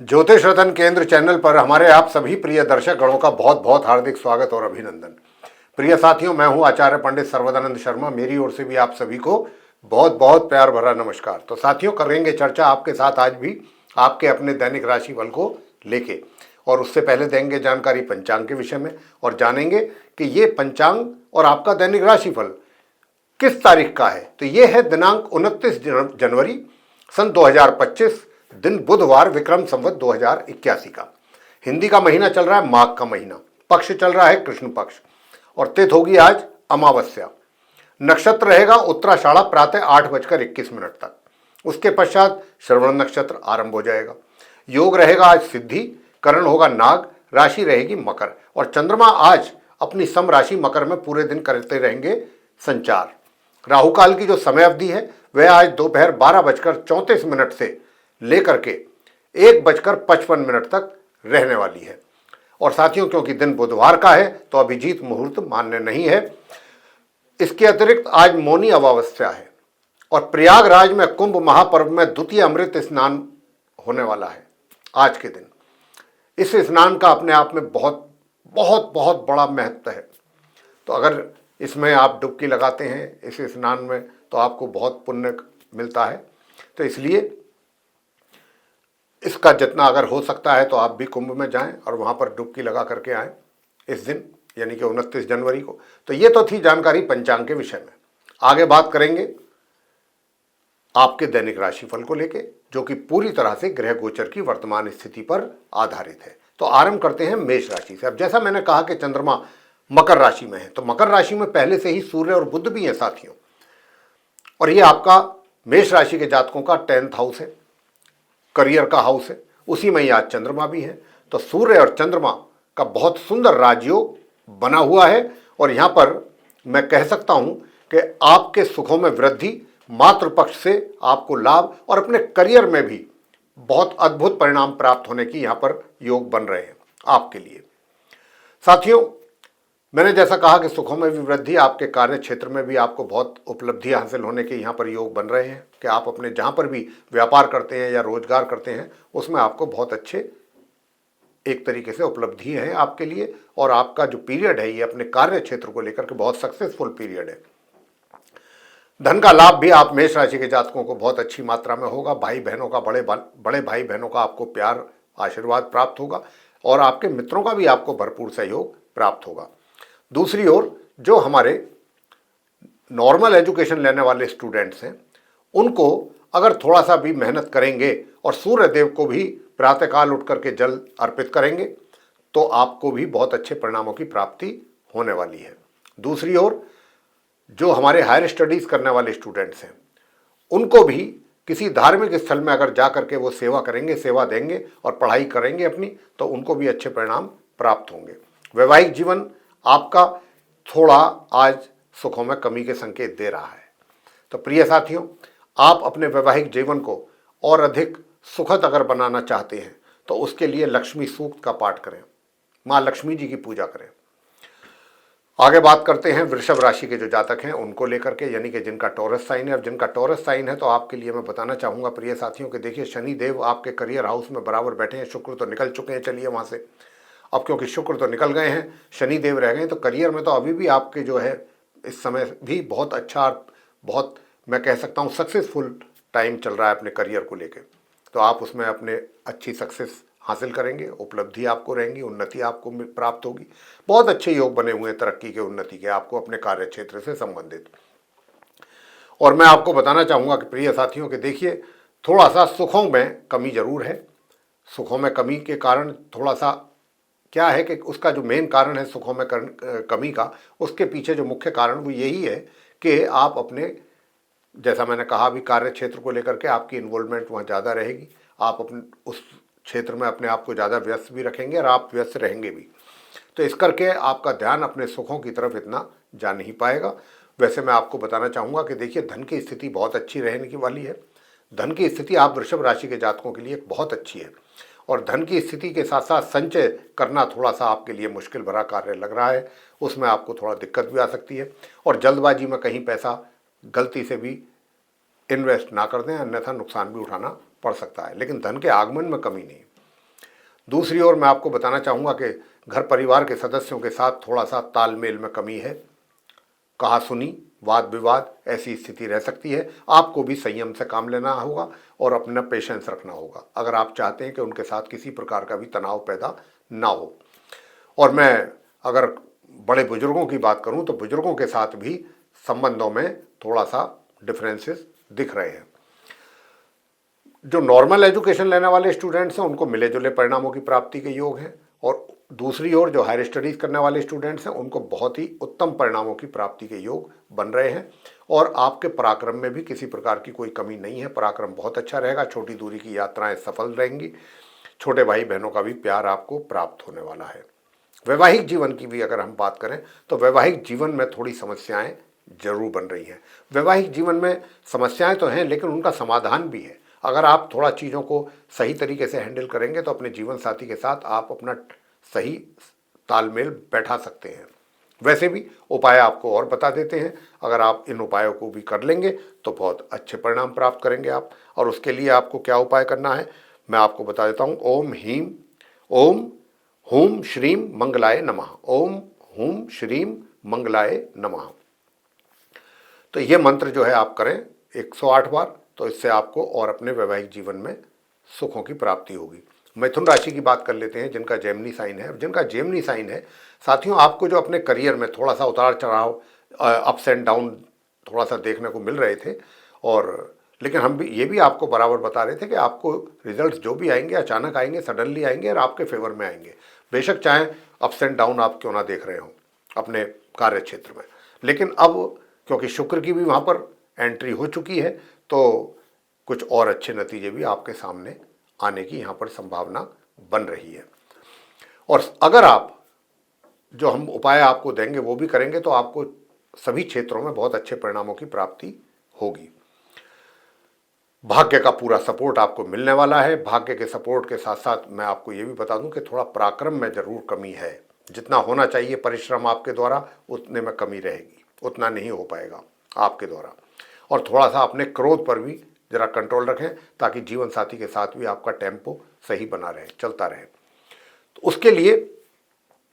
ज्योतिष रतन केंद्र चैनल पर हमारे आप सभी प्रिय दर्शक गणों का बहुत बहुत हार्दिक स्वागत और अभिनंदन। प्रिय साथियों, मैं हूं आचार्य पंडित सर्वदानंद शर्मा। मेरी ओर से भी आप सभी को बहुत बहुत प्यार भरा नमस्कार। तो साथियों, करेंगे चर्चा आपके साथ आज भी आपके अपने दैनिक राशि फल को लेके, और उससे पहले देंगे जानकारी पंचांग के विषय में और जानेंगे कि ये पंचांग और आपका दैनिक राशि फल किस तारीख का है। तो ये है दिनांक 29 जनवरी सन 2025, दिन बुधवार, विक्रम संवत 2081 का। हिंदी का महीना चल रहा है माघ का महीना, पक्ष चल रहा है कृष्ण पक्ष, और तिथि होगी आज अमावस्या। नक्षत्र रहेगा उत्तराषाढ़ा प्रातः 8:21 तक। उसके पश्चात श्रवण नक्षत्र आरंभ हो जाएगा। योग रहेगा आज सिद्धि, करण होगा नाग, राशि रहेगी मकर, और चंद्रमा आज अपनी सम राशि मकर में पूरे दिन करते रहेंगे संचार। राहु काल की जो समय अवधि है वह आज दोपहर 12:34 से लेकर के 1:55 तक रहने वाली है। और साथियों, क्योंकि दिन बुधवार का है तो अभिजीत मुहूर्त मान्य नहीं है। इसके अतिरिक्त आज मौनी अमावस्या है और प्रयागराज में कुंभ महापर्व में द्वितीय अमृत स्नान होने वाला है आज के दिन। इस स्नान का अपने आप में बहुत बहुत बहुत बड़ा महत्व है। तो अगर इसमें आप डुबकी लगाते हैं इस स्नान में तो आपको बहुत पुण्य मिलता है। तो इसलिए इसका जितना अगर हो सकता है तो आप भी कुंभ में जाएं और वहां पर डुबकी लगा करके आएं इस दिन, यानी कि 29 जनवरी को। तो ये तो थी जानकारी पंचांग के विषय में। आगे बात करेंगे आपके दैनिक राशिफल को लेके, जो कि पूरी तरह से ग्रह गोचर की वर्तमान स्थिति पर आधारित है। तो आरंभ करते हैं मेष राशि से। अब जैसा मैंने कहा कि चंद्रमा मकर राशि में है, तो मकर राशि में पहले से ही सूर्य और बुध भी हैं साथियों, और ये आपका मेष राशि के जातकों का 10th हाउस है, करियर का हाउस है। उसी में ही आज चंद्रमा भी है। तो सूर्य और चंद्रमा का बहुत सुंदर राजयोग बना हुआ है, और यहां पर मैं कह सकता हूं कि आपके सुखों में वृद्धि, मातृपक्ष से आपको लाभ, और अपने करियर में भी बहुत अद्भुत परिणाम प्राप्त होने की यहां पर योग बन रहे हैं आपके लिए। साथियों, मैंने जैसा कहा कि सुखों में भी वृद्धि, आपके कार्य क्षेत्र में भी आपको बहुत उपलब्धि हासिल होने के यहाँ पर योग बन रहे हैं कि आप अपने जहाँ पर भी व्यापार करते हैं या रोजगार करते हैं उसमें आपको बहुत अच्छे एक तरीके से उपलब्धि है आपके लिए। और आपका जो पीरियड है ये अपने कार्य क्षेत्र को लेकर के बहुत सक्सेसफुल पीरियड है। धन का लाभ भी आप मेष राशि के जातकों को बहुत अच्छी मात्रा में होगा। भाई बहनों का, बड़े भाई बहनों का आपको प्यार आशीर्वाद प्राप्त होगा, और आपके मित्रों का भी आपको भरपूर सहयोग प्राप्त होगा। दूसरी ओर जो हमारे नॉर्मल एजुकेशन लेने वाले स्टूडेंट्स हैं उनको अगर थोड़ा सा भी मेहनत करेंगे और सूर्य देव को भी प्रातःकाल उठ करके जल अर्पित करेंगे तो आपको भी बहुत अच्छे परिणामों की प्राप्ति होने वाली है। दूसरी ओर जो हमारे हायर स्टडीज़ करने वाले स्टूडेंट्स हैं उनको भी किसी धार्मिक स्थल में अगर जा करके वो सेवा करेंगे, सेवा देंगे और पढ़ाई करेंगे अपनी, तो उनको भी अच्छे परिणाम प्राप्त होंगे। वैवाहिक जीवन आपका थोड़ा आज सुखों में कमी के संकेत दे रहा है। तो प्रिय साथियों, आप अपने वैवाहिक जीवन को और अधिक सुखद अगर बनाना चाहते हैं तो उसके लिए लक्ष्मी सूक्त का पाठ करें, माँ लक्ष्मी जी की पूजा करें। आगे बात करते हैं वृषभ राशि के जो जातक हैं उनको लेकर के, यानी कि जिनका टॉरस साइन है। अब जिनका टॉरस साइन है तो आपके लिए मैं बताना चाहूँगा प्रिय साथियों कि देखिए, शनि देव आपके करियर हाउस में बराबर बैठे हैं। शुक्र तो निकल चुके हैं, चलिए वहाँ से। अब क्योंकि शुक्र तो निकल गए हैं, शनि देव रह गए, तो करियर में तो अभी भी आपके जो है इस समय भी बहुत अच्छा, बहुत मैं कह सकता हूँ सक्सेसफुल टाइम चल रहा है अपने करियर को लेकर। तो आप उसमें अपने अच्छी सक्सेस हासिल करेंगे, उपलब्धि आपको रहेंगी, उन्नति आपको प्राप्त होगी। बहुत अच्छे योग बने हुए हैं तरक्की के, उन्नति के, आपको अपने कार्य क्षेत्र से संबंधित। और मैं आपको बताना चाहूँगा कि प्रिय साथियों कि देखिए, थोड़ा सा सुखों में कमी जरूर है। सुखों में कमी के कारण थोड़ा सा क्या है कि उसका जो मेन कारण है सुखों में कमी का, उसके पीछे जो मुख्य कारण वो यही है कि आप अपने, जैसा मैंने कहा अभी, कार्य क्षेत्र को लेकर के आपकी इन्वॉल्वमेंट वहाँ ज़्यादा रहेगी। आप अपने उस क्षेत्र में अपने आप को ज़्यादा व्यस्त भी रखेंगे और आप व्यस्त रहेंगे भी। तो इस करके आपका ध्यान अपने सुखों की तरफ इतना जा नहीं पाएगा। वैसे मैं आपको बताना चाहूँगा कि देखिए, धन की स्थिति बहुत अच्छी रहने की वाली है। धन की स्थिति आप वृषभ राशि के जातकों के लिए बहुत अच्छी है, और धन की स्थिति के साथ साथ संचय करना थोड़ा सा आपके लिए मुश्किल भरा कार्य लग रहा है। उसमें आपको थोड़ा दिक्कत भी आ सकती है, और जल्दबाजी में कहीं पैसा गलती से भी इन्वेस्ट ना कर दें, अन्यथा नुकसान भी उठाना पड़ सकता है। लेकिन धन के आगमन में कमी नहीं। दूसरी ओर मैं आपको बताना चाहूँगा कि घर परिवार के सदस्यों के साथ थोड़ा सा तालमेल में कमी है, कहा सुनी, वाद विवाद ऐसी स्थिति रह सकती है। आपको भी संयम से काम लेना होगा और अपना पेशेंस रखना होगा अगर आप चाहते हैं कि उनके साथ किसी प्रकार का भी तनाव पैदा ना हो। और मैं अगर बड़े बुजुर्गों की बात करूं तो बुजुर्गों के साथ भी संबंधों में थोड़ा सा डिफरेंसेस दिख रहे हैं। जो नॉर्मल एजुकेशन लेने वाले स्टूडेंट्स हैं उनको मिले जुले परिणामों की प्राप्ति के योग हैं, और दूसरी ओर जो हायर स्टडीज़ करने वाले स्टूडेंट्स हैं उनको बहुत ही उत्तम परिणामों की प्राप्ति के योग बन रहे हैं। और आपके पराक्रम में भी किसी प्रकार की कोई कमी नहीं है, पराक्रम बहुत अच्छा रहेगा, छोटी दूरी की यात्राएं सफल रहेंगी, छोटे भाई बहनों का भी प्यार आपको प्राप्त होने वाला है। वैवाहिक जीवन की भी अगर हम बात करें तो वैवाहिक जीवन में थोड़ी समस्याएं जरूर बन रही हैं। वैवाहिक जीवन में समस्याएं तो हैं लेकिन उनका समाधान भी है। अगर आप थोड़ा चीज़ों को सही तरीके से हैंडल करेंगे तो अपने जीवन साथी के साथ आप अपना सही तालमेल बैठा सकते हैं। वैसे भी उपाय आपको और बता देते हैं, अगर आप इन उपायों को भी कर लेंगे तो बहुत अच्छे परिणाम प्राप्त करेंगे आप। और उसके लिए आपको क्या उपाय करना है मैं आपको बता देता हूँ। ओम हूम श्रीम मंगलाय नमः। ओम हूम श्रीम मंगलाय नमः। तो ये मंत्र जो है आप करें 108 बार, तो इससे आपको और अपने वैवाहिक जीवन में सुखों की प्राप्ति होगी। मिथुन राशि की बात कर लेते हैं, जिनका जेमिनी साइन है। जिनका जेमिनी साइन है साथियों, आपको जो अपने करियर में थोड़ा सा उतार चढ़ाव, अप्स एंड डाउन थोड़ा सा देखने को मिल रहे थे, और लेकिन हम भी ये भी आपको बराबर बता रहे थे कि आपको रिजल्ट्स जो भी आएंगे अचानक आएंगे, सडनली आएंगे और आपके फेवर में आएंगे, बेशक चाहे अप्स एंड डाउन आप क्यों ना देख रहे हो अपने कार्य क्षेत्र में। लेकिन अब क्योंकि शुक्र की भी वहाँ पर एंट्री हो चुकी है तो कुछ और अच्छे नतीजे भी आपके सामने आने की यहाँ पर संभावना बन रही है। और अगर आप जो हम उपाय आपको देंगे वो भी करेंगे तो आपको सभी क्षेत्रों में बहुत अच्छे परिणामों की प्राप्ति होगी। भाग्य का पूरा सपोर्ट आपको मिलने वाला है। भाग्य के सपोर्ट के साथ साथ मैं आपको ये भी बता दूं कि थोड़ा पराक्रम में जरूर कमी है। जितना होना चाहिए परिश्रम आपके द्वारा उतने में कमी रहेगी, उतना नहीं हो पाएगा आपके द्वारा। और थोड़ा सा अपने क्रोध पर भी जरा कंट्रोल रखें ताकि जीवन साथी के साथ भी आपका टेम्पो सही बना रहे, चलता रहे। तो उसके लिए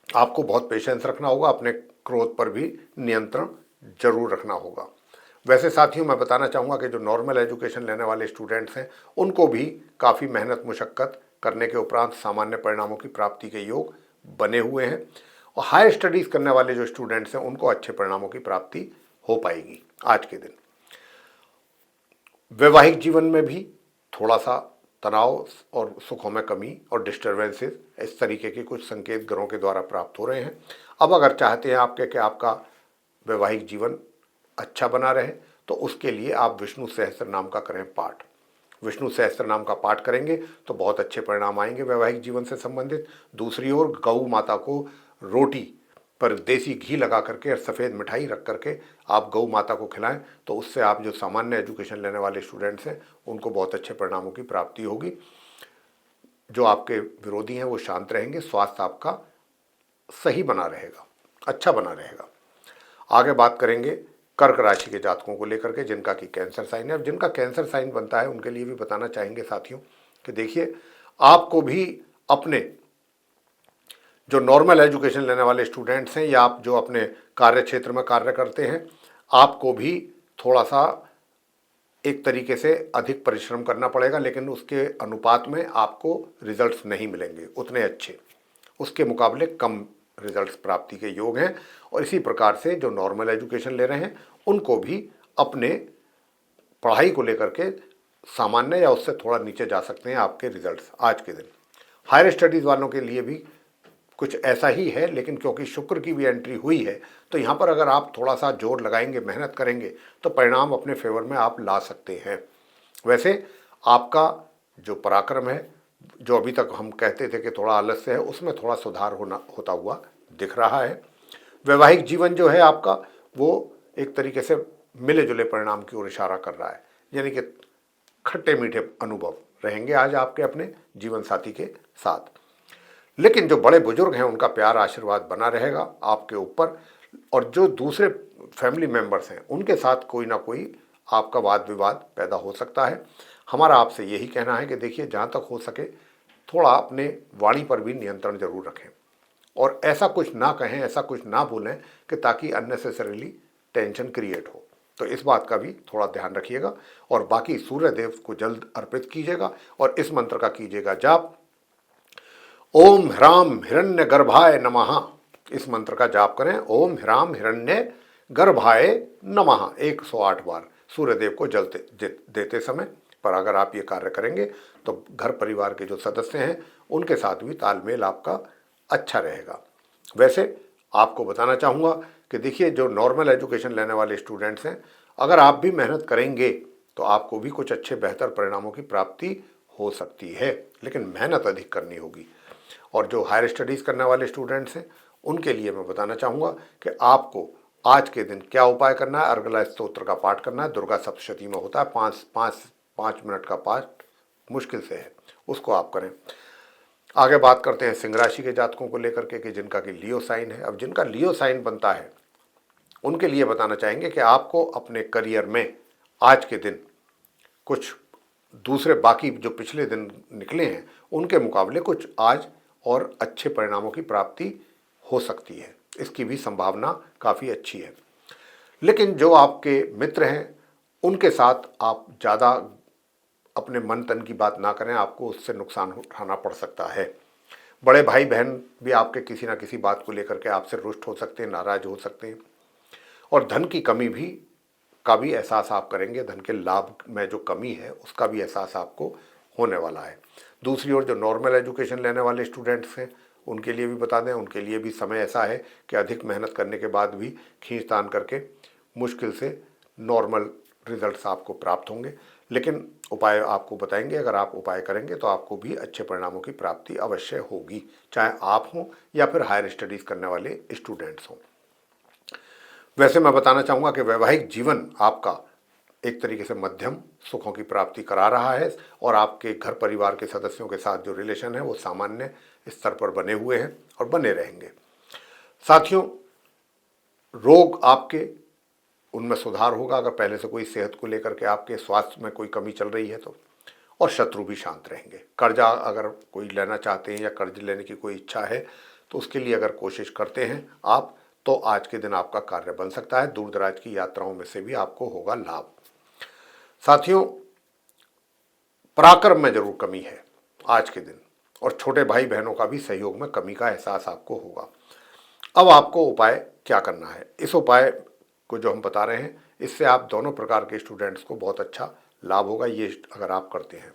आपको बहुत पेशेंस रखना होगा, अपने क्रोध पर भी नियंत्रण जरूर रखना होगा। वैसे साथियों मैं बताना चाहूँगा कि जो नॉर्मल एजुकेशन लेने वाले स्टूडेंट्स हैं उनको भी काफ़ी मेहनत मुशक्क़त करने के उपरांत सामान्य परिणामों की प्राप्ति के योग बने हुए हैं। और हायर स्टडीज़ करने वाले जो स्टूडेंट्स हैं उनको अच्छे परिणामों की प्राप्ति हो पाएगी आज के दिन। वैवाहिक जीवन में भी थोड़ा सा तनाव और सुखों में कमी और डिस्टर्बेंसेस इस तरीके के कुछ संकेत ग्रहों के द्वारा प्राप्त हो रहे हैं। अब अगर चाहते हैं आपके कि आपका वैवाहिक जीवन अच्छा बना रहे तो उसके लिए आप विष्णु सहस्त्र नाम का करें पाठ। विष्णु सहस्त्र नाम का पाठ करेंगे तो बहुत अच्छे परिणाम आएंगे वैवाहिक जीवन से संबंधित। दूसरी ओर गौ माता को रोटी पर देसी घी लगा करके और सफ़ेद मिठाई रख करके आप गौ माता को खिलाएं तो उससे आप जो सामान्य एजुकेशन लेने वाले स्टूडेंट्स हैं उनको बहुत अच्छे परिणामों की प्राप्ति होगी। जो आपके विरोधी हैं वो शांत रहेंगे, स्वास्थ्य आपका सही बना रहेगा, अच्छा बना रहेगा। आगे बात करेंगे कर्क राशि के जातकों को लेकर के, जिनका कि कैंसर साइन है। अब जिनका कैंसर साइन बनता है उनके लिए भी बताना चाहेंगे साथियों कि देखिए आपको भी अपने जो नॉर्मल एजुकेशन लेने वाले स्टूडेंट्स हैं या आप जो अपने कार्य क्षेत्र में कार्य करते हैं आपको भी थोड़ा सा एक तरीके से अधिक परिश्रम करना पड़ेगा, लेकिन उसके अनुपात में आपको रिजल्ट्स नहीं मिलेंगे उतने अच्छे, उसके मुकाबले कम रिजल्ट्स प्राप्ति के योग हैं। और इसी प्रकार से जो नॉर्मल एजुकेशन ले रहे हैं उनको भी अपने पढ़ाई को लेकर के सामान्य या उससे थोड़ा नीचे जा सकते हैं आपके रिजल्ट्स आज के दिन। हायर स्टडीज़ वालों के लिए भी कुछ ऐसा ही है, लेकिन क्योंकि शुक्र की भी एंट्री हुई है तो यहाँ पर अगर आप थोड़ा सा जोर लगाएंगे, मेहनत करेंगे तो परिणाम अपने फेवर में आप ला सकते हैं। वैसे आपका जो पराक्रम है, जो अभी तक हम कहते थे कि थोड़ा आलस्य है, उसमें थोड़ा सुधार होता हुआ दिख रहा है। वैवाहिक जीवन जो है आपका वो एक तरीके से मिले जुले परिणाम की ओर इशारा कर रहा है, यानी कि खट्टे मीठे अनुभव रहेंगे आज आपके अपने जीवन साथी के साथ। लेकिन जो बड़े बुजुर्ग हैं उनका प्यार आशीर्वाद बना रहेगा आपके ऊपर, और जो दूसरे फैमिली मेंबर्स हैं उनके साथ कोई ना कोई आपका वाद विवाद पैदा हो सकता है। हमारा आपसे यही कहना है कि देखिए जहाँ तक हो सके थोड़ा अपने वाणी पर भी नियंत्रण जरूर रखें और ऐसा कुछ ना कहें, ऐसा कुछ ना बोलें कि ताकि अननेसेसरीली टेंशन क्रिएट हो। तो इस बात का भी थोड़ा ध्यान रखिएगा। और बाकी सूर्य देव को जल्द अर्पित कीजिएगा और इस मंत्र का कीजिएगा जाप, ओम ह्राम हिरण्य गर्भाय नमः। इस मंत्र का जाप करें, ओम ह्राम हिरण्य गर्भाय नमः 108 बार सूर्य देव को जल देते समय। पर अगर आप ये कार्य करेंगे तो घर परिवार के जो सदस्य हैं उनके साथ भी तालमेल आपका अच्छा रहेगा। वैसे आपको बताना चाहूँगा कि देखिए, जो नॉर्मल एजुकेशन लेने वाले स्टूडेंट्स हैं, अगर आप भी मेहनत करेंगे तो आपको भी कुछ अच्छे बेहतर परिणामों की प्राप्ति हो सकती है, लेकिन मेहनत अधिक करनी होगी। और जो हायर स्टडीज़ करने वाले स्टूडेंट्स हैं उनके लिए मैं बताना चाहूँगा कि आपको आज के दिन क्या उपाय करना है। अर्गला स्तोत्र का पाठ करना है, दुर्गा सप्तशती में होता है, 5 मिनट का पाठ मुश्किल से है, उसको आप करें। आगे बात करते हैं सिंह राशि के जातकों को लेकर के कि जिनका कि लियो साइन है। अब जिनका लियो साइन बनता है उनके लिए बताना चाहेंगे कि आपको अपने करियर में आज के दिन कुछ दूसरे बाकी जो पिछले दिन निकले हैं उनके मुकाबले कुछ आज और अच्छे परिणामों की प्राप्ति हो सकती है, इसकी भी संभावना काफ़ी अच्छी है। लेकिन जो आपके मित्र हैं उनके साथ आप ज़्यादा अपने मन तन की बात ना करें, आपको उससे नुकसान उठाना पड़ सकता है। बड़े भाई बहन भी आपके किसी ना किसी बात को लेकर के आपसे रुष्ट हो सकते हैं, नाराज हो सकते हैं। और धन की कमी का भी एहसास आप करेंगे, धन के लाभ में जो कमी है उसका भी एहसास आपको होने वाला है। दूसरी ओर जो नॉर्मल एजुकेशन लेने वाले स्टूडेंट्स हैं उनके लिए भी बता दें, उनके लिए भी समय ऐसा है कि अधिक मेहनत करने के बाद भी खींचतान करके मुश्किल से नॉर्मल रिजल्ट्स आपको प्राप्त होंगे। लेकिन उपाय आपको बताएंगे, अगर आप उपाय करेंगे तो आपको भी अच्छे परिणामों की प्राप्ति अवश्य होगी, चाहे आप हों या फिर हायर स्टडीज़ करने वाले स्टूडेंट्स हों। वैसे मैं बताना चाहूँगा कि वैवाहिक जीवन आपका एक तरीके से मध्यम सुखों की प्राप्ति करा रहा है और आपके घर परिवार के सदस्यों के साथ जो रिलेशन है वो सामान्य स्तर पर बने हुए हैं और बने रहेंगे। साथियों, रोग आपके उनमें सुधार होगा अगर पहले से कोई सेहत को लेकर के आपके स्वास्थ्य में कोई कमी चल रही है तो। और शत्रु भी शांत रहेंगे। कर्जा अगर कोई लेना चाहते हैं या कर्ज लेने की कोई इच्छा है तो उसके लिए अगर कोशिश करते हैं आप तो आज के दिन आपका कार्य बन सकता है। दूर दराज की यात्राओं में से भी आपको होगा लाभ। साथियों, पराक्रम में जरूर कमी है आज के दिन और छोटे भाई बहनों का भी सहयोग में कमी का एहसास आपको होगा। अब आपको उपाय क्या करना है, इस उपाय को जो हम बता रहे हैं इससे आप दोनों प्रकार के स्टूडेंट्स को बहुत अच्छा लाभ होगा, ये अगर आप करते हैं।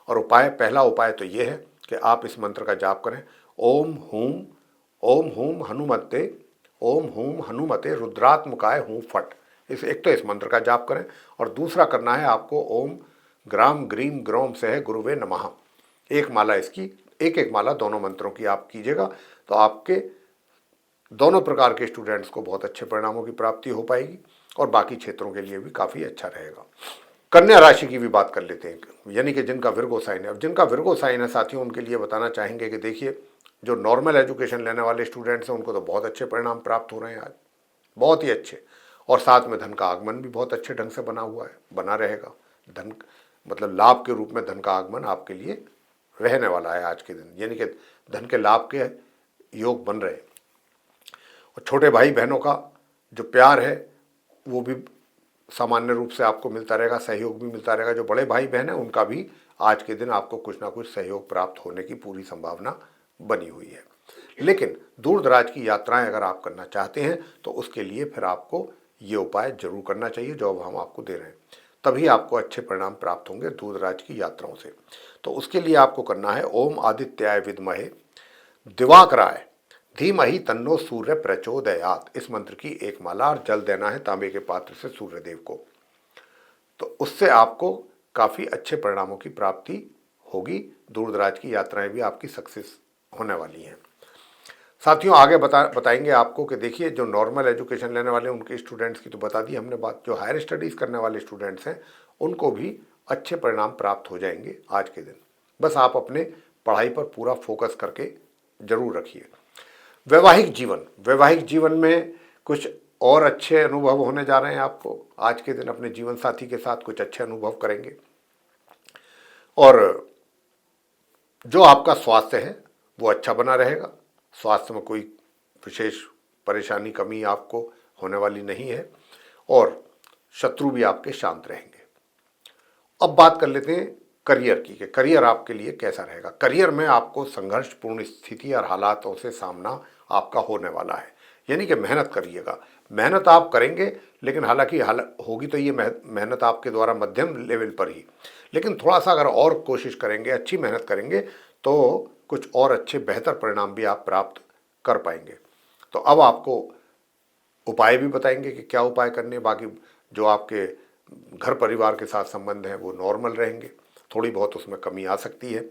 और पहला उपाय तो ये है कि आप इस मंत्र का जाप करें, ओम हूम हनुमते, ओम हूम हनुमते रुद्रात्मकाय हूँ फट। एक तो इस मंत्र का जाप करें और दूसरा करना है आपको ओम ग्राम ग्रीम ग्रोम से गुरुवे नमः। एक माला इसकी, एक माला दोनों मंत्रों की आप कीजिएगा तो आपके दोनों प्रकार के स्टूडेंट्स को बहुत अच्छे परिणामों की प्राप्ति हो पाएगी और बाकी क्षेत्रों के लिए भी काफ़ी अच्छा रहेगा। कन्या राशि की भी बात कर लेते हैं, यानी कि जिनका विर्गो साइन है। अब जिनका विर्गो साइन है साथियों, उनके लिए बताना चाहेंगे कि देखिए, जो नॉर्मल एजुकेशन लेने वाले स्टूडेंट्स हैं उनको तो बहुत अच्छे परिणाम प्राप्त हो रहे हैं आज, बहुत ही अच्छे। और साथ में धन का आगमन भी बहुत अच्छे ढंग से बना हुआ है, बना रहेगा। धन मतलब लाभ के रूप में धन का आगमन आपके लिए रहने वाला है आज के दिन, यानी कि धन के लाभ के योग बन रहे हैं। और छोटे भाई बहनों का जो प्यार है वो भी सामान्य रूप से आपको मिलता रहेगा, सहयोग भी मिलता रहेगा। जो बड़े भाई बहन हैं उनका भी आज के दिन आपको कुछ ना कुछ सहयोग प्राप्त होने की पूरी संभावना बनी हुई है। लेकिन दूर दराज की यात्राएं अगर आप करना चाहते हैं तो उसके लिए फिर आपको ये उपाय जरूर करना चाहिए जो अब हम आपको दे रहे हैं, तभी आपको अच्छे परिणाम प्राप्त होंगे दूर दराज की यात्राओं से। तो उसके लिए आपको करना है, ओम आदित्याय विद्महे दिवाकराय धीमहि तन्नो सूर्य प्रचोदयात। इस मंत्र की एक माला और जल देना है तांबे के पात्र से सूर्य देव को, तो उससे आपको काफ़ी अच्छे परिणामों की प्राप्ति होगी। दूर दराज की यात्राएं भी आपकी सक्सेस होने वाली हैं। साथियों, आगे बताएंगे आपको कि देखिए, जो नॉर्मल एजुकेशन लेने वाले उनके स्टूडेंट्स की तो बता दी हमने बात, जो हायर स्टडीज़ करने वाले स्टूडेंट्स हैं उनको भी अच्छे परिणाम प्राप्त हो जाएंगे आज के दिन। बस आप अपने पढ़ाई पर पूरा फोकस करके जरूर रखिए। वैवाहिक जीवन में कुछ और अच्छे अनुभव होने जा रहे हैं आपको आज के दिन। अपने जीवन साथी के साथ कुछ अच्छे अनुभव करेंगे और जो आपका स्वास्थ्य है वो अच्छा बना रहेगा, स्वास्थ्य में कोई विशेष परेशानी कमी आपको होने वाली नहीं है और शत्रु भी आपके शांत रहेंगे। अब बात कर लेते हैं करियर की कि करियर आपके लिए कैसा रहेगा। करियर में आपको संघर्षपूर्ण स्थिति और हालातों से सामना आपका होने वाला है, यानी कि मेहनत करिएगा। मेहनत आप करेंगे, लेकिन हालांकि होगी तो ये मेहनत आपके द्वारा मध्यम लेवल पर ही, लेकिन थोड़ा सा अगर और कोशिश करेंगे, अच्छी मेहनत करेंगे तो कुछ और अच्छे बेहतर परिणाम भी आप प्राप्त कर पाएंगे। तो अब आपको उपाय भी बताएंगे कि क्या उपाय करने। बाकी जो आपके घर परिवार के साथ संबंध हैं वो नॉर्मल रहेंगे, थोड़ी बहुत उसमें कमी आ सकती है।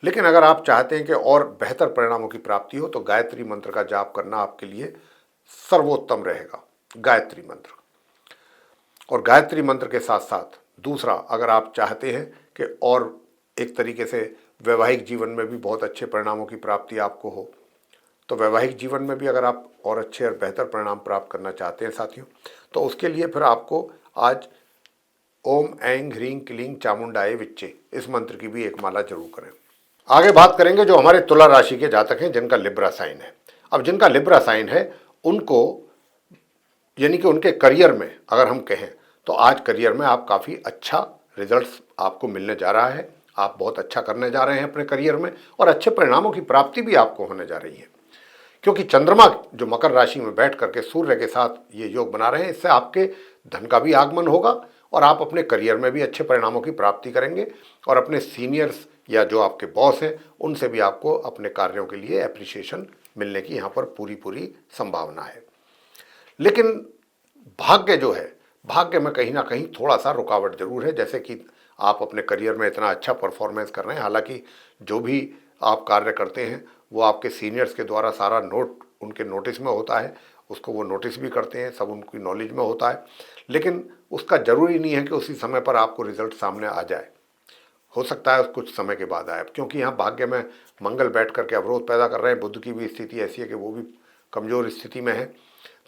लेकिन अगर आप चाहते हैं कि और बेहतर परिणामों की प्राप्ति हो तो गायत्री मंत्र का जाप करना आपके लिए सर्वोत्तम रहेगा, गायत्री मंत्र। और गायत्री मंत्र के साथ साथ दूसरा, अगर आप चाहते हैं कि और एक तरीके से वैवाहिक जीवन में भी बहुत अच्छे परिणामों की प्राप्ति आपको हो, तो वैवाहिक जीवन में भी अगर आप और अच्छे और बेहतर परिणाम प्राप्त करना चाहते हैं साथियों, तो उसके लिए फिर आपको आज ओम ऐं ह्रीं क्लीं चामुंडाय विच्चे इस मंत्र की भी एक माला जरूर करें। आगे बात करेंगे जो हमारे तुला राशि के जातक हैं जिनका लिब्रा साइन है। अब जिनका लिब्रा साइन है उनको, यानी कि उनके करियर में अगर हम कहें तो आज करियर में आप काफ़ी अच्छा रिजल्ट्स आपको मिलने जा रहा है। आप बहुत अच्छा करने जा रहे हैं अपने करियर में और अच्छे परिणामों की प्राप्ति भी आपको होने जा रही है, क्योंकि चंद्रमा जो मकर राशि में बैठ करके सूर्य के साथ ये योग बना रहे हैं। इससे आपके धन का भी आगमन होगा और आप अपने करियर में भी अच्छे परिणामों की प्राप्ति करेंगे और अपने सीनियर्स या जो आपके बॉस हैं उनसे भी आपको अपने कार्यों के लिए एप्रिसिएशन मिलने की यहाँ पर पूरी पूरी संभावना है। लेकिन भाग्य जो है, भाग्य में कहीं ना कहीं थोड़ा सा रुकावट जरूर है। जैसे कि आप अपने करियर में इतना अच्छा परफॉर्मेंस कर रहे हैं, हालांकि जो भी आप कार्य करते हैं वो आपके सीनियर्स के द्वारा सारा नोट उनके नोटिस में होता है, उसको वो नोटिस भी करते हैं, सब उनकी नॉलेज में होता है। लेकिन उसका ज़रूरी नहीं है कि उसी समय पर आपको रिजल्ट सामने आ जाए, हो सकता है कुछ समय के बाद आए, क्योंकि यहाँ भाग्य में मंगल बैठ करके अवरोध पैदा कर रहे हैं। बुध की भी स्थिति ऐसी है कि वो भी कमज़ोर स्थिति में है।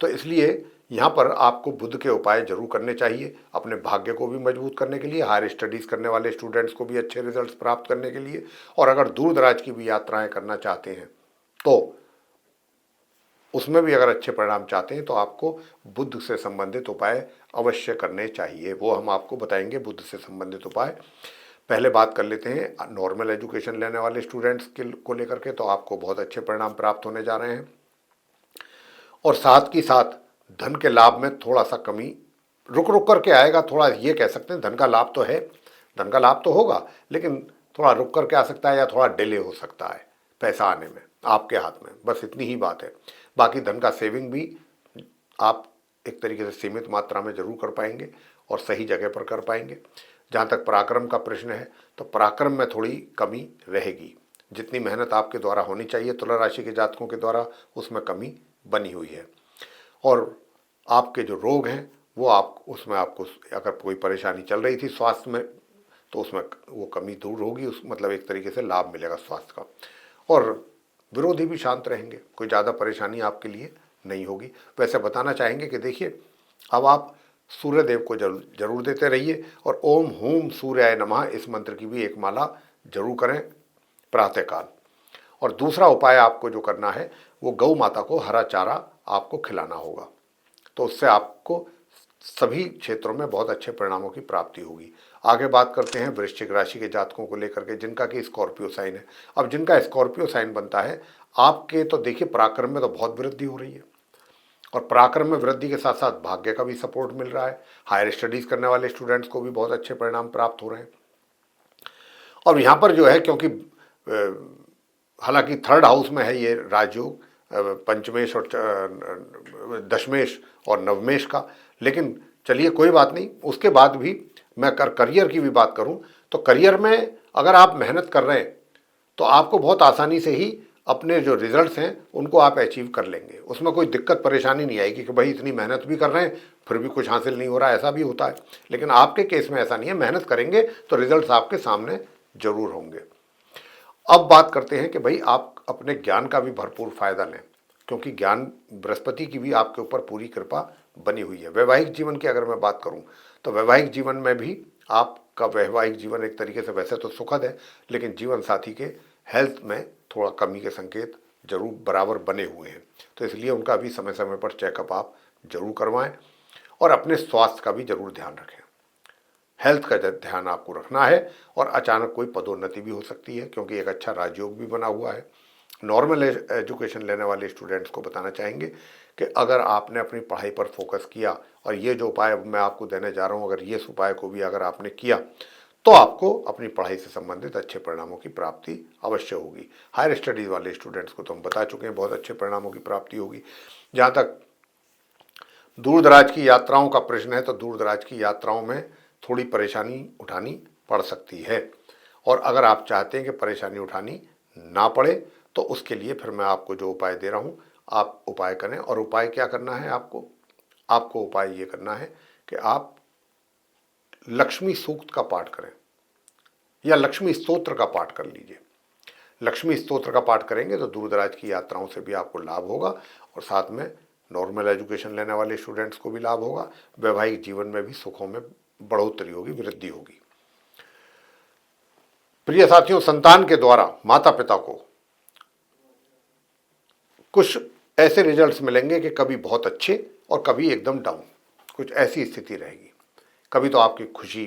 तो इसलिए यहाँ पर आपको बुध के उपाय जरूर करने चाहिए अपने भाग्य को भी मजबूत करने के लिए, हायर स्टडीज़ करने वाले स्टूडेंट्स को भी अच्छे रिजल्ट्स प्राप्त करने के लिए, और अगर दूर दराज की भी यात्राएं करना चाहते हैं तो उसमें भी अगर अच्छे परिणाम चाहते हैं तो आपको बुद्ध से संबंधित उपाय अवश्य करने चाहिए। वो हम आपको बताएंगे बुद्ध से संबंधित उपाय। पहले बात कर लेते हैं नॉर्मल एजुकेशन लेने वाले स्टूडेंट्स के को लेकर के, तो आपको बहुत अच्छे परिणाम प्राप्त होने जा रहे हैं। और साथ ही साथ धन के लाभ में थोड़ा सा कमी रुक रुक करके आएगा। थोड़ा ये कह सकते हैं धन का लाभ तो है, धन का लाभ तो होगा, लेकिन थोड़ा रुक करके आ सकता है या थोड़ा डिले हो सकता है पैसा आने में आपके हाथ में, बस इतनी ही बात है। बाकी धन का सेविंग भी आप एक तरीके से सीमित मात्रा में जरूर कर पाएंगे और सही जगह पर कर पाएंगे। जहाँ तक पराक्रम का प्रश्न है तो पराक्रम में थोड़ी कमी रहेगी। जितनी मेहनत आपके द्वारा होनी चाहिए तुला राशि के जातकों के द्वारा, उसमें कमी बनी हुई है। और आपके जो रोग हैं वो उसमें आपको अगर कोई परेशानी चल रही थी स्वास्थ्य में तो उसमें वो कमी दूर होगी, उस मतलब एक तरीके से लाभ मिलेगा स्वास्थ्य का। और विरोधी भी शांत रहेंगे, कोई ज़्यादा परेशानी आपके लिए नहीं होगी। वैसे बताना चाहेंगे कि देखिए, अब आप सूर्य देव को जरूर देते रहिए और ओम हूम सूर्याय नमः इस मंत्र की भी एक माला जरूर करें प्रातःकाल। और दूसरा उपाय आपको जो करना है वो गौ माता को हरा चारा आपको खिलाना होगा, तो उससे आपको सभी क्षेत्रों में बहुत अच्छे परिणामों की प्राप्ति होगी। आगे बात करते हैं वृश्चिक राशि के जातकों को लेकर के जिनका कि स्कॉर्पियो साइन है। अब जिनका स्कॉर्पियो साइन बनता है, आपके तो देखिए पराक्रम में तो बहुत वृद्धि हो रही है और पराक्रम में वृद्धि के साथ साथ भाग्य का भी सपोर्ट मिल रहा है। हायर स्टडीज़ करने वाले स्टूडेंट्स को भी बहुत अच्छे परिणाम प्राप्त हो रहे हैं। और यहाँ पर जो है, क्योंकि हालांकि थर्ड हाउस में है ये राजयोग, पंचमेश और दशमेश और नवमेश का, लेकिन चलिए कोई बात नहीं। उसके बाद भी मैं करियर की भी बात करूं तो करियर में अगर आप मेहनत कर रहे हैं तो आपको बहुत आसानी से ही अपने जो रिजल्ट्स हैं उनको आप अचीव कर लेंगे। उसमें कोई दिक्कत परेशानी नहीं आएगी कि भाई इतनी मेहनत भी कर रहे हैं फिर भी कुछ हासिल नहीं हो रहा है, ऐसा भी होता है। लेकिन आपके केस में ऐसा नहीं है, मेहनत करेंगे तो रिजल्ट्स आपके सामने जरूर होंगे। अब बात करते हैं कि भाई आप अपने ज्ञान का भी भरपूर फायदा लें, क्योंकि ज्ञान बृहस्पति की भी आपके ऊपर पूरी कृपा बनी हुई है। वैवाहिक जीवन की अगर मैं बात करूं तो वैवाहिक जीवन में भी आपका वैवाहिक जीवन एक तरीके से वैसे तो सुखद है, लेकिन जीवन साथी के हेल्थ में थोड़ा कमी के संकेत जरूर बराबर बने हुए हैं, तो इसलिए उनका भी समय समय पर चेकअप आप जरूर करवाएं और अपने स्वास्थ्य का भी जरूर ध्यान रखें। हेल्थ का ध्यान आपको रखना है और अचानक कोई पदोन्नति भी हो सकती है क्योंकि एक अच्छा राजयोग भी बना हुआ है। नॉर्मल एजुकेशन लेने वाले स्टूडेंट्स को बताना चाहेंगे कि अगर आपने अपनी पढ़ाई पर फोकस किया और ये जो उपाय मैं आपको देने जा रहा हूँ, अगर ये उपाय को भी अगर आपने किया तो आपको अपनी पढ़ाई से संबंधित अच्छे परिणामों की प्राप्ति अवश्य होगी। हायर स्टडीज़ वाले स्टूडेंट्स को तो हम बता चुके हैं बहुत अच्छे परिणामों की प्राप्ति होगी। जहाँ तक दूर दराज की यात्राओं का प्रश्न है तो दूर दराज की यात्राओं में थोड़ी परेशानी उठानी पड़ सकती है, और अगर आप चाहते हैं कि परेशानी उठानी ना पड़े तो उसके लिए फिर मैं आपको जो उपाय दे रहा हूँ आप उपाय करें। और उपाय क्या करना है आपको उपाय ये करना है कि आप लक्ष्मी सूक्त का पाठ करें या लक्ष्मी स्तोत्र का पाठ कर लीजिए। लक्ष्मी स्तोत्र का पाठ करेंगे तो दूर दराज की यात्राओं से भी आपको लाभ होगा और साथ में नॉर्मल एजुकेशन लेने वाले स्टूडेंट्स को भी लाभ होगा। वैवाहिक जीवन में भी सुखों में बढ़ोतरी होगी, वृद्धि होगी। प्रिय साथियों, संतान के द्वारा माता पिता को कुछ ऐसे रिजल्ट्स मिलेंगे कि कभी बहुत अच्छे और कभी एकदम डाउन, कुछ ऐसी स्थिति रहेगी। कभी तो आपकी खुशी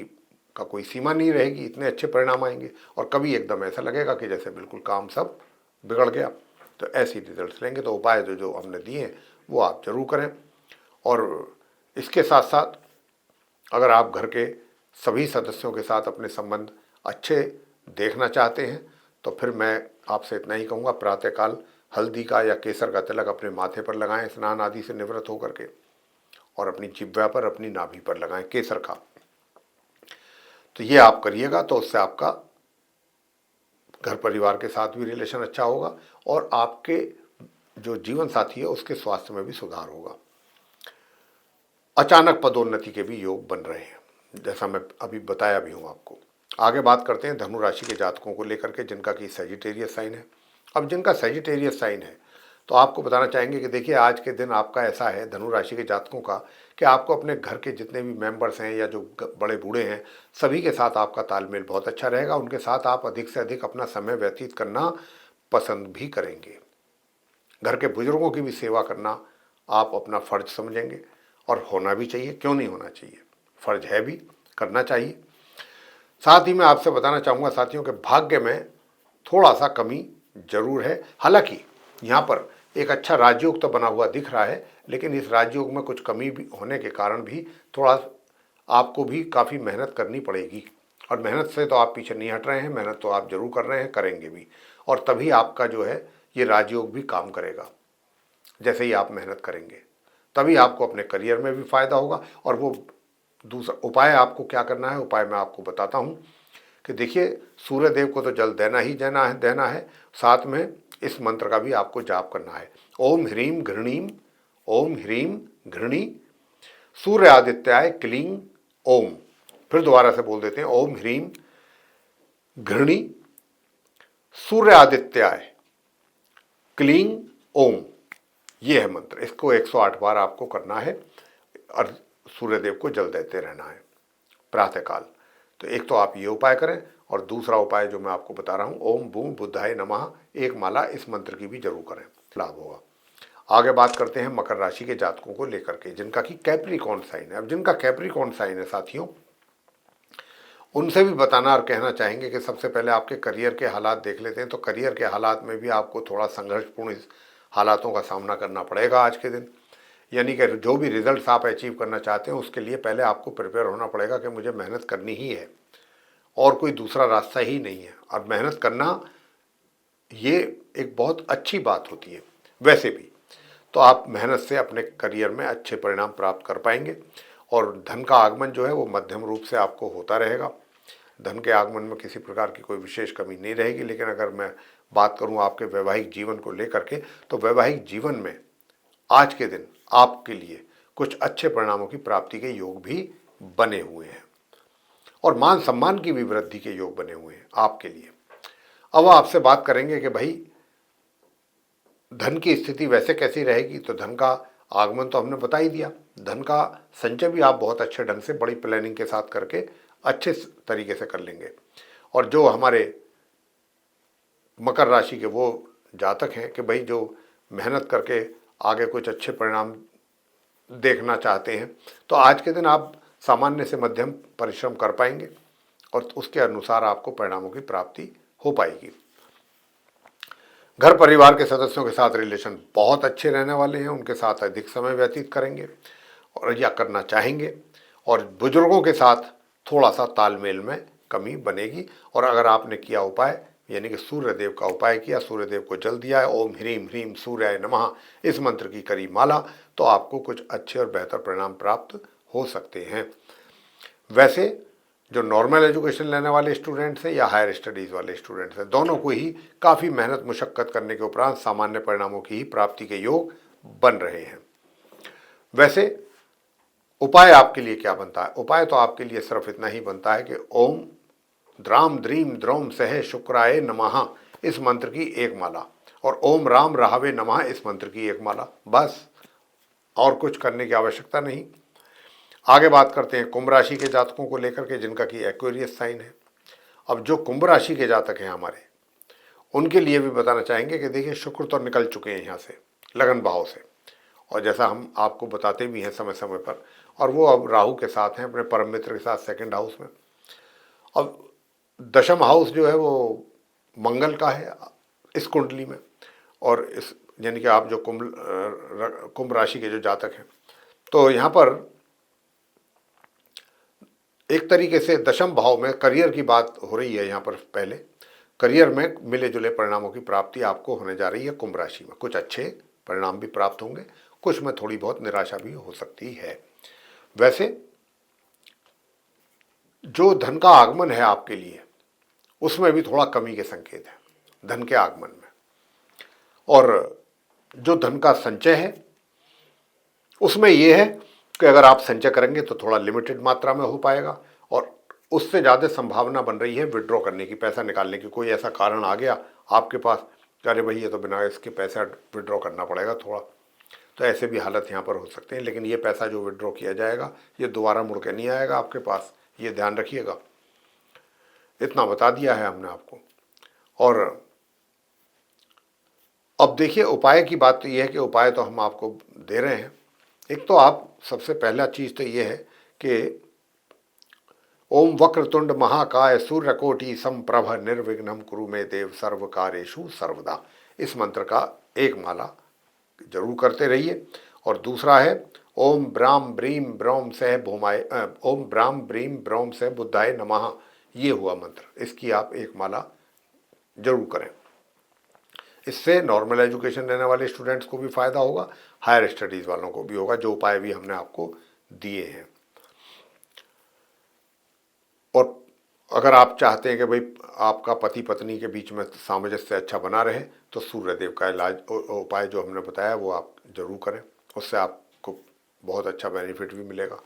का कोई सीमा नहीं रहेगी, इतने अच्छे परिणाम आएंगे, और कभी एकदम ऐसा लगेगा कि जैसे बिल्कुल काम सब बिगड़ गया। तो ऐसी रिजल्ट्स लेंगे। तो उपाय जो हमने दिए हैं वो आप जरूर करें। और इसके साथ साथ अगर आप घर के सभी सदस्यों के साथ अपने संबंध अच्छे देखना चाहते हैं तो फिर मैं आपसे इतना ही कहूँगा, प्रातःकाल हल्दी का या केसर का तिलक अपने माथे पर लगाएं स्नान आदि से निवृत्त होकर के, और अपनी जिह्वा पर, अपनी नाभि पर लगाएं केसर का। तो ये आप करिएगा तो उससे आपका घर परिवार के साथ भी रिलेशन अच्छा होगा और आपके जो जीवन साथी है उसके स्वास्थ्य में भी सुधार होगा। अचानक पदोन्नति के भी योग बन रहे हैं, जैसा मैं अभी बताया भी हूँ आपको। आगे बात करते हैं धनु राशि के जातकों को लेकर के जिनका कि सजिटेरियस साइन है। अब जिनका सजिटेरियस साइन है तो आपको बताना चाहेंगे कि देखिए आज के दिन आपका ऐसा है धनु राशि के जातकों का कि आपको अपने घर के जितने भी मेंबर्स हैं या जो बड़े बूढ़े हैं सभी के साथ आपका तालमेल बहुत अच्छा रहेगा। उनके साथ आप अधिक से अधिक अपना समय व्यतीत करना पसंद भी करेंगे। घर के बुजुर्गों की भी सेवा करना आप अपना फर्ज समझेंगे और होना भी चाहिए, क्यों नहीं होना चाहिए, फर्ज है भी, करना चाहिए। साथ ही मैं आपसे बताना चाहूँगा साथियों के भाग्य में थोड़ा सा कमी जरूर है। हालांकि यहाँ पर एक अच्छा राजयोग तो बना हुआ दिख रहा है, लेकिन इस राजयोग में कुछ कमी भी होने के कारण भी थोड़ा आपको भी काफ़ी मेहनत करनी पड़ेगी। और मेहनत से तो आप पीछे नहीं हट रहे हैं, मेहनत तो आप जरूर कर रहे हैं, करेंगे भी, और तभी आपका जो है ये राजयोग भी काम करेगा। जैसे ही आप मेहनत करेंगे तभी आपको अपने करियर में भी फायदा होगा। और वो दूसरा उपाय आपको क्या करना है, उपाय मैं आपको बताता हूँ कि देखिए सूर्य देव को तो जल देना ही देना है, साथ में इस मंत्र का भी आपको जाप करना है। ओम ह्रीम घृणीम, ओम ह्रीम घृणी सूर्य आदित्याय क्लीं ओम। फिर दोबारा से बोल देते हैं, ओम ह्रीम घृणी सूर्य आदित्याय क्लीं ओम। ये है मंत्र, इसको 108 बार आपको करना है और सूर्यदेव को जल देते रहना है प्रातःकाल। तो एक तो आप ये उपाय करें, और दूसरा उपाय जो मैं आपको बता रहा हूँ, ओम बूम बुद्धाय नमः एक माला इस मंत्र की भी जरूर करें, लाभ होगा। आगे बात करते हैं मकर राशि के जातकों को लेकर के जिनका कि कैप्रिकॉर्न साइन है। अब जिनका कैप्रिकॉर्न साइन है साथियों, उनसे भी बताना और कहना चाहेंगे कि सबसे पहले आपके करियर के हालात देख लेते हैं। तो करियर के हालात में भी आपको थोड़ा संघर्षपूर्ण हालातों का सामना करना पड़ेगा आज के दिन। यानी कि जो भी रिजल्ट्स आप अचीव करना चाहते हैं उसके लिए पहले आपको प्रिपेयर होना पड़ेगा कि मुझे मेहनत करनी ही है और कोई दूसरा रास्ता ही नहीं है। और मेहनत करना ये एक बहुत अच्छी बात होती है वैसे भी। तो आप मेहनत से अपने करियर में अच्छे परिणाम प्राप्त कर पाएंगे और धन का आगमन जो है वो मध्यम रूप से आपको होता रहेगा। धन के आगमन में किसी प्रकार की कोई विशेष कमी नहीं रहेगी। लेकिन अगर मैं बात करूं आपके वैवाहिक जीवन को लेकर के, तो वैवाहिक जीवन में आज के दिन आपके लिए कुछ अच्छे परिणामों की प्राप्ति के योग भी बने हुए हैं और मान सम्मान की भी वृद्धि के योग बने हुए हैं आपके लिए। अब आपसे बात करेंगे कि भाई धन की स्थिति वैसे कैसी रहेगी। तो धन का आगमन तो हमने बता ही दिया, धन का संचय भी आप बहुत अच्छे ढंग से बड़ी प्लानिंग के साथ करके अच्छे तरीके से कर लेंगे। और जो हमारे मकर राशि के वो जातक हैं कि भाई जो मेहनत करके आगे कुछ अच्छे परिणाम देखना चाहते हैं, तो आज के दिन आप सामान्य से मध्यम परिश्रम कर पाएंगे और उसके अनुसार आपको परिणामों की प्राप्ति हो पाएगी। घर परिवार के सदस्यों के साथ रिलेशन बहुत अच्छे रहने वाले हैं, उनके साथ अधिक समय व्यतीत करेंगे और या करना चाहेंगे, और बुजुर्गों के साथ थोड़ा सा तालमेल में कमी बनेगी। और अगर आपने किया उपाय यानी कि सूर्य देव का उपाय किया, सूर्य देव को जल दिया है, ओम ह्रीम ह्रीम सूर्याय नमः इस मंत्र की करी माला, तो आपको कुछ अच्छे और बेहतर परिणाम प्राप्त हो सकते हैं। वैसे जो नॉर्मल एजुकेशन लेने वाले स्टूडेंट्स हैं या हायर स्टडीज़ वाले स्टूडेंट्स हैं, दोनों को ही काफ़ी मेहनत मुशक्क़त करने के उपरांत सामान्य परिणामों की ही प्राप्ति के योग बन रहे हैं। वैसे उपाय आपके लिए क्या बनता है? उपाय तो आपके लिए सिर्फ इतना ही बनता है कि ओम द्राम द्रीम द्रोम सह शुक्राय नमः इस मंत्र की एक माला और ओम राम राहवे नमः इस मंत्र की एक माला, बस, और कुछ करने की आवश्यकता नहीं। आगे बात करते हैं कुंभ राशि के जातकों को लेकर के, जिनका कि एक्वेरियस साइन है। अब जो कुंभ राशि के जातक हैं हमारे, उनके लिए भी बताना चाहेंगे कि देखिए शुक्र तो निकल चुके हैं यहाँ से लगन भाव से, और जैसा हम आपको बताते भी हैं समय समय पर, और वो अब राहु के साथ हैं, अपने परम मित्र के साथ सेकंड हाउस में। अब दशम हाउस जो है वो मंगल का है इस कुंडली में, और इस यानी कि आप जो कुंभ राशि के जो जातक हैं, तो यहाँ पर एक तरीके से दशम भाव में करियर की बात हो रही है। यहाँ पर पहले करियर में मिले जुले परिणामों की प्राप्ति आपको होने जा रही है कुंभ राशि में। कुछ अच्छे परिणाम भी प्राप्त होंगे, कुछ में थोड़ी बहुत निराशा भी हो सकती है। वैसे जो धन का आगमन है आपके लिए, उसमें भी थोड़ा कमी के संकेत हैं धन के आगमन में, और जो धन का संचय है उसमें यह है कि अगर आप संचय करेंगे तो थोड़ा लिमिटेड मात्रा में हो पाएगा, और उससे ज़्यादा संभावना बन रही है विड्रॉ करने की, पैसा निकालने की। कोई ऐसा कारण आ गया आपके पास, अरे भाई ये तो बिना इसके पैसा विड्रॉ करना पड़ेगा थोड़ा, तो ऐसे भी हालत यहाँ पर हो सकते हैं। लेकिन ये पैसा जो विड्रॉ किया जाएगा ये दोबारा मुड़ के नहीं आएगा आपके पास, ये ध्यान रखिएगा। इतना बता दिया है हमने आपको। और अब देखिए उपाय की बात तो ये है कि उपाय तो हम आपको दे रहे हैं। एक तो आप सबसे पहला चीज़ तो ये है कि ओम वक्रतुंड महाकाय सूर्यकोटि समप्रभ निर्विघ्नं कुरु मे देव सर्व कार्येषु सर्वदा इस मंत्र का एक माला जरूर करते रहिए। और दूसरा है ओम ब्राम ब्रीम ब्रौम सह भूमाय ओम ब्राम ब्रीम ब्रौम सह बुद्धाय नमः, ये हुआ मंत्र, इसकी आप एक माला जरूर करें। इससे नॉर्मल एजुकेशन लेने वाले स्टूडेंट्स को भी फायदा होगा, हायर स्टडीज़ वालों को भी होगा, जो उपाय भी हमने आपको दिए हैं। और अगर आप चाहते हैं कि भाई आपका पति पत्नी के बीच में सामंजस्य अच्छा बना रहे, तो सूर्य देव का इलाज उपाय जो हमने बताया वो आप जरूर करें, उससे आपको बहुत अच्छा बेनिफिट भी मिलेगा।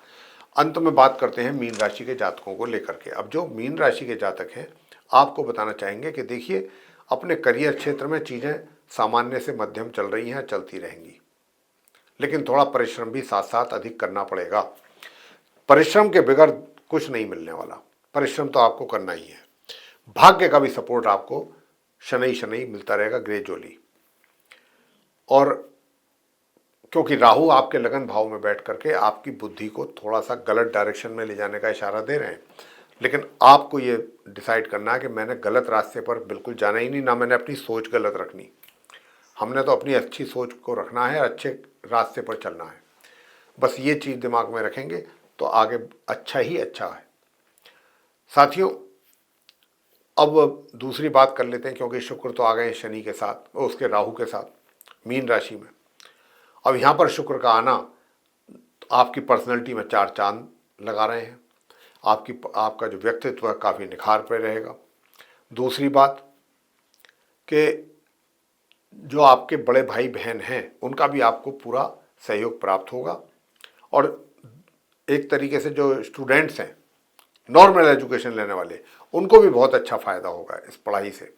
अंत में बात करते हैं मीन राशि के जातकों को लेकर के। अब जो मीन राशि के जातक हैं, आपको बताना चाहेंगे कि देखिए अपने करियर क्षेत्र में चीज़ें सामान्य से मध्यम चल रही हैं, चलती रहेंगी, लेकिन थोड़ा परिश्रम भी साथ साथ अधिक करना पड़ेगा। परिश्रम के बगैर कुछ नहीं मिलने वाला, परिश्रम तो आपको करना ही है। भाग्य का भी सपोर्ट आपको शनई शनई मिलता रहेगा ग्रेजुअली। और क्योंकि राहु आपके लगन भाव में बैठ करके आपकी बुद्धि को थोड़ा सा गलत डायरेक्शन में ले जाने का इशारा दे रहे हैं, लेकिन आपको ये डिसाइड करना है कि मैंने गलत रास्ते पर बिल्कुल जाना ही नहीं, ना मैंने अपनी सोच गलत रखनी। हमने तो अपनी अच्छी सोच को रखना है, अच्छे रास्ते पर चलना है। बस ये चीज़ दिमाग में रखेंगे तो आगे अच्छा ही अच्छा है। साथियों, अब दूसरी बात कर लेते हैं, क्योंकि शुक्र तो आ गए शनि के साथ, उसके राहु के साथ मीन राशि में। अब यहाँ पर शुक्र का आना आपकी पर्सनैलिटी में चार चांद लगा रहे हैं। आपका जो व्यक्तित्व है काफ़ी निखार पे रहेगा। दूसरी बात कि जो आपके बड़े भाई बहन हैं उनका भी आपको पूरा सहयोग प्राप्त होगा, और एक तरीके से जो स्टूडेंट्स हैं नॉर्मल एजुकेशन लेने वाले, उनको भी बहुत अच्छा फ़ायदा होगा इस पढ़ाई से।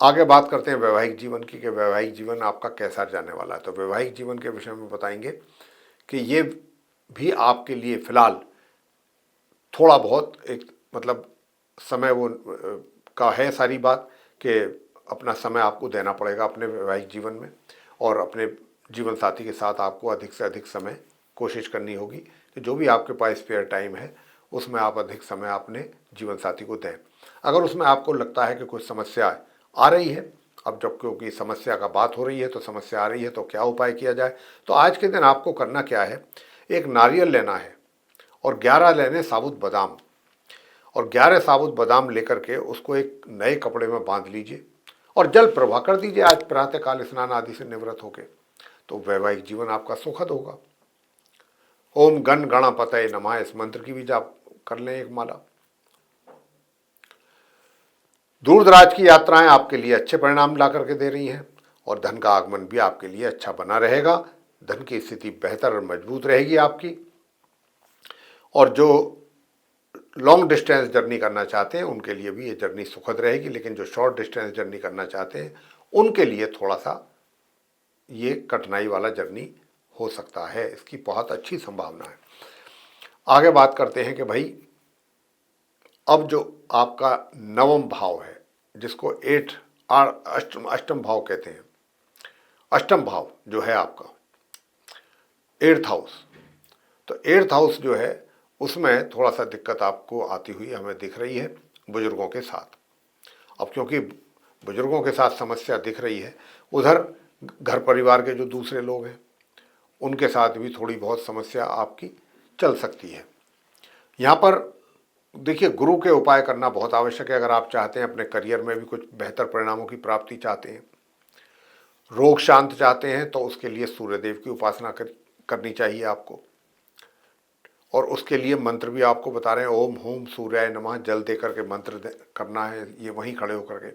आगे बात करते हैं वैवाहिक जीवन की, कि वैवाहिक जीवन आपका कैसा जाने वाला है। तो वैवाहिक जीवन के विषय में बताएंगे कि ये भी आपके लिए फ़िलहाल थोड़ा बहुत एक मतलब समय वो का है सारी बात कि अपना समय आपको देना पड़ेगा अपने वैवाहिक जीवन में, और अपने जीवन साथी के साथ आपको अधिक से अधिक समय कोशिश करनी होगी कि जो भी आपके पास स्पेयर टाइम है उसमें आप अधिक समय अपने जीवन साथी को दें। अगर उसमें आपको लगता है कि कुछ समस्या आ रही है, अब जब क्योंकि समस्या का बात हो रही है तो समस्या आ रही है तो क्या उपाय किया जाए, तो आज के दिन आपको करना क्या है, एक नारियल लेना है और 11 लेने साबुत बादाम, और 11 साबुत बादाम लेकर के उसको एक नए कपड़े में बांध लीजिए और जल प्रवाह कर दीजिए आज प्रातःकाल स्नान आदि से निवृत्त होके, तो वैवाहिक जीवन आपका सुखद होगा। ओम गण गणपतये नमः, इस मंत्र की भी जाप कर लें एक माला। दूर दराज की यात्राएं आपके लिए अच्छे परिणाम ला करके दे रही हैं और धन का आगमन भी आपके लिए अच्छा बना रहेगा। धन की स्थिति बेहतर और मजबूत रहेगी आपकी। और जो लॉन्ग डिस्टेंस जर्नी करना चाहते हैं उनके लिए भी ये जर्नी सुखद रहेगी, लेकिन जो शॉर्ट डिस्टेंस जर्नी करना चाहते हैं उनके लिए थोड़ा सा ये कठिनाई वाला जर्नी हो सकता है, इसकी बहुत अच्छी संभावना है। आगे बात करते हैं कि भाई अब जो आपका नवम भाव है, जिसको अष्टम भाव कहते हैं, अष्टम भाव जो है आपका 8th हाउस, तो 8th हाउस जो है उसमें थोड़ा सा दिक्कत आपको आती हुई हमें दिख रही है बुजुर्गों के साथ। अब क्योंकि बुजुर्गों के साथ समस्या दिख रही है, उधर घर परिवार के जो दूसरे लोग हैं उनके साथ भी थोड़ी बहुत समस्या आपकी चल सकती है। यहाँ पर देखिए, गुरु के उपाय करना बहुत आवश्यक है अगर आप चाहते हैं अपने करियर में भी कुछ बेहतर परिणामों की प्राप्ति चाहते हैं, रोग शांत चाहते हैं, तो उसके लिए सूर्यदेव की उपासना करनी चाहिए आपको। और उसके लिए मंत्र भी आपको बता रहे हैं, ओम होम सूर्याय नमः, जल दे करके मंत्र करना है, ये वहीं खड़े होकर के।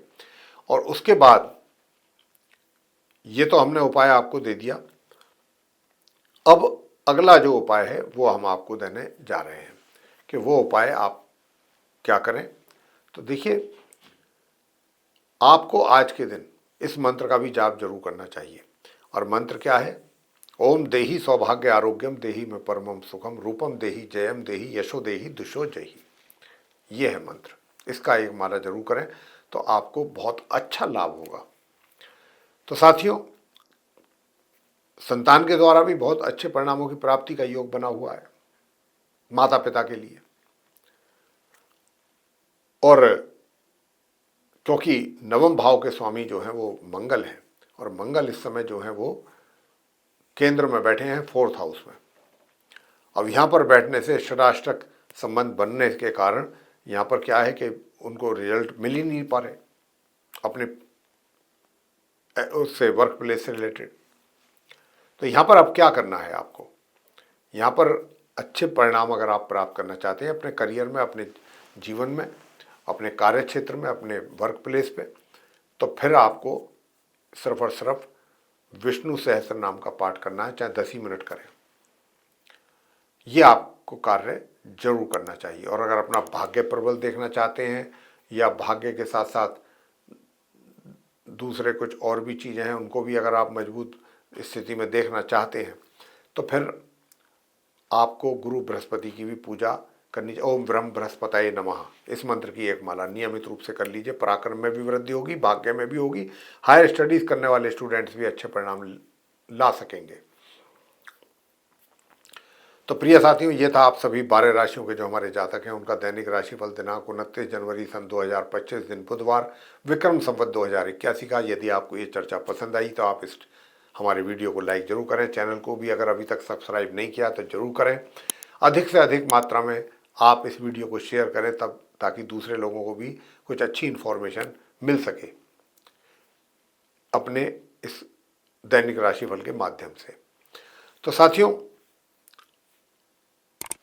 और उसके बाद ये तो हमने उपाय आपको दे दिया, अब अगला जो उपाय है वो हम आपको देने जा रहे हैं कि वो उपाय आप क्या करें। तो देखिए, आपको आज के दिन इस मंत्र का भी जाप जरूर करना चाहिए। और मंत्र क्या है, ओम देहि सौभाग्य आरोग्यम देहि में परमम सुखम रूपम देहि जयम देहि यशो देहि दुशो जही, ये है मंत्र। इसका एक माला जरूर करें तो आपको बहुत अच्छा लाभ होगा। तो साथियों, संतान के द्वारा भी बहुत अच्छे परिणामों की प्राप्ति का योग बना हुआ है माता पिता के लिए। और क्योंकि नवम भाव के स्वामी जो हैं वो मंगल हैं, और मंगल इस समय जो है वो केंद्र में बैठे हैं 4th हाउस में। अब यहाँ पर बैठने से षडाष्टक संबंध बनने के कारण यहाँ पर क्या है कि उनको रिजल्ट मिल ही नहीं पा रहे अपने उससे वर्क प्लेस से रिलेटेड। तो यहाँ पर अब क्या करना है आपको, यहाँ पर अच्छे परिणाम अगर आप प्राप्त करना चाहते हैं अपने करियर में, अपने जीवन में, अपने कार्य क्षेत्र में, अपने वर्क प्लेस पे, तो फिर आपको सिर्फ और सिर्फ विष्णु सहस्त्र नाम का पाठ करना है, चाहे 10 ही मिनट करें। ये आपको कार्य जरूर करना चाहिए। और अगर अपना भाग्य प्रबल देखना चाहते हैं या भाग्य के साथ साथ दूसरे कुछ और भी चीज़ें हैं उनको भी अगर आप मजबूत स्थिति में देखना चाहते हैं, तो फिर आपको गुरु बृहस्पति की भी पूजा करनी चाहिए। ओम ब्रह्म बृहस्पतये नमः, इस मंत्र की एक माला नियमित रूप से कर लीजिए। पराक्रम में भी वृद्धि होगी, भाग्य में भी होगी, हायर स्टडीज करने वाले स्टूडेंट्स भी अच्छे परिणाम ला सकेंगे। तो प्रिय साथियों, ये था आप सभी 12 राशियों के जो हमारे जातक हैं उनका दैनिक राशिफल दिनांक 29 जनवरी सन 2025 दिन बुधवार विक्रम संवत 2081 का। यदि आपको ये चर्चा पसंद आई तो आप इस हमारे वीडियो को लाइक जरूर करें, चैनल को भी अगर अभी तक सब्सक्राइब नहीं किया तो जरूर करें। अधिक से अधिक मात्रा में आप इस वीडियो को शेयर करें तब ताकि दूसरे लोगों को भी कुछ अच्छी इन्फॉर्मेशन मिल सके अपने इस दैनिक राशिफल के माध्यम से। तो साथियों,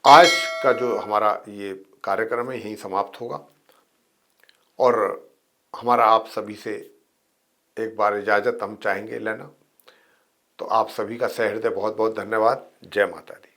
आज का जो हमारा ये कार्यक्रम है यहीं समाप्त होगा और हमारा आप सभी से एक बार इजाज़त हम चाहेंगे लेना। तो आप सभी का सहृदय बहुत बहुत धन्यवाद। जय माता दी।